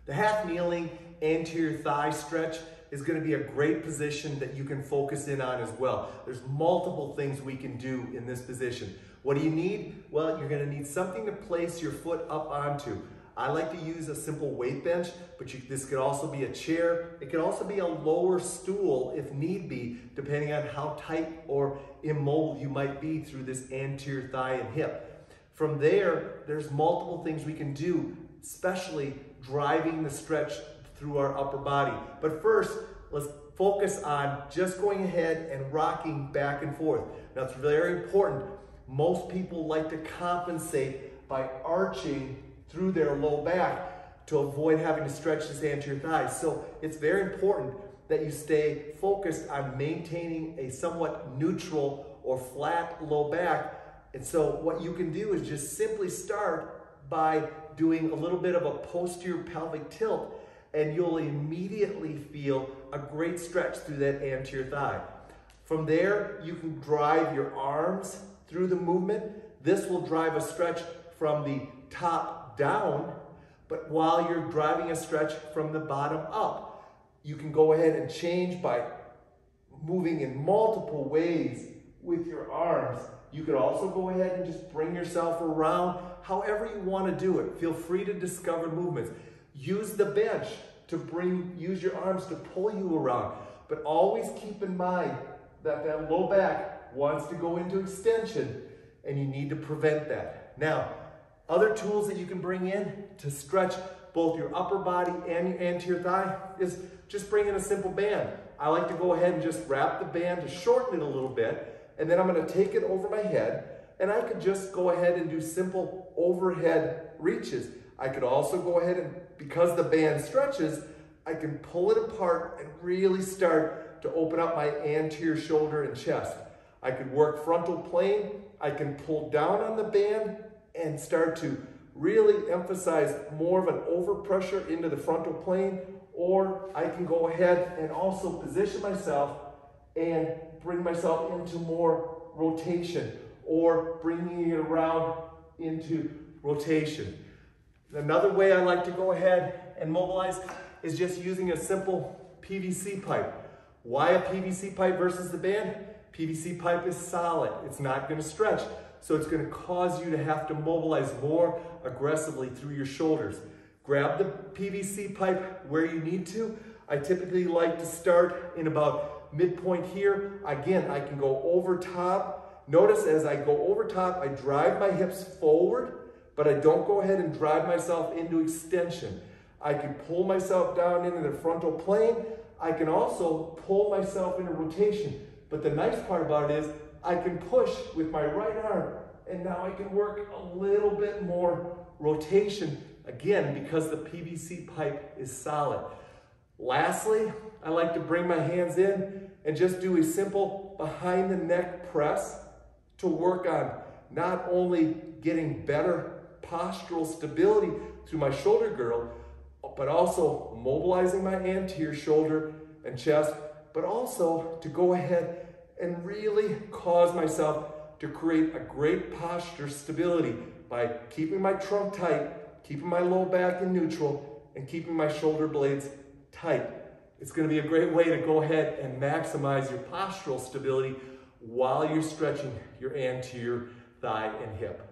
The half kneeling anterior thigh stretch is going to be a great position that you can focus in on as well. There's multiple things we can do in this position. What do you need? Well, you're going to need something to place your foot up onto. I like to use a simple weight bench, but this could also be a chair. It could also be a lower stool if need be, depending on how tight or immobile you might be through this anterior thigh and hip. From there, there's multiple things we can do, especially driving the stretch through our upper body. But first, let's focus on just going ahead and rocking back and forth. Now, it's very important. Most people like to compensate by arching through their low back to avoid having to stretch this anterior thigh. So it's very important that you stay focused on maintaining a somewhat neutral or flat low back. And so what you can do is just simply start by doing a little bit of a posterior pelvic tilt, and you'll immediately feel a great stretch through that anterior thigh. From there, you can drive your arms through the movement. This will drive a stretch from the top down, but while you're driving a stretch from the bottom up, you can go ahead and change by moving in multiple ways with your arms. You could also go ahead and just bring yourself around however you want to do it. Feel free to discover movements. Use the bench to use your arms to pull you around, but always keep in mind that that low back wants to go into extension, and you need to prevent that. Now, other tools that you can bring in to stretch both your upper body and your anterior thigh is just bring in a simple band. I like to go ahead and just wrap the band to shorten it a little bit, and then I'm going to take it over my head, and I could just go ahead and do simple overhead reaches. I could also go ahead and, because the band stretches, I can pull it apart and really start to open up my anterior shoulder and chest. I could work frontal plane. I can pull down on the band and start to really emphasize more of an overpressure into the frontal plane, or I can go ahead and also position myself and bring myself into more rotation, or bringing it around into rotation. Another way I like to go ahead and mobilize is just using a simple PVC pipe. Why a PVC pipe versus the band? PVC pipe is solid. It's not going to stretch. So it's going to cause you to have to mobilize more aggressively through your shoulders. Grab the PVC pipe where you need to. I typically like to start in about midpoint here. Again, I can go over top. Notice as I go over top, I drive my hips forward, but I don't go ahead and drive myself into extension. I can pull myself down into the frontal plane. I can also pull myself into rotation. But the nice part about it is I can push with my right arm, and now I can work a little bit more rotation, again, because the PVC pipe is solid. Lastly, I like to bring my hands in and just do a simple behind the neck press to work on not only getting better postural stability through my shoulder girdle, but also mobilizing my anterior shoulder and chest, but also to go ahead and really cause myself to create a great posture stability by keeping my trunk tight, keeping my low back in neutral, and keeping my shoulder blades tight. It's going to be a great way to go ahead and maximize your postural stability while you're stretching your anterior thigh and hip.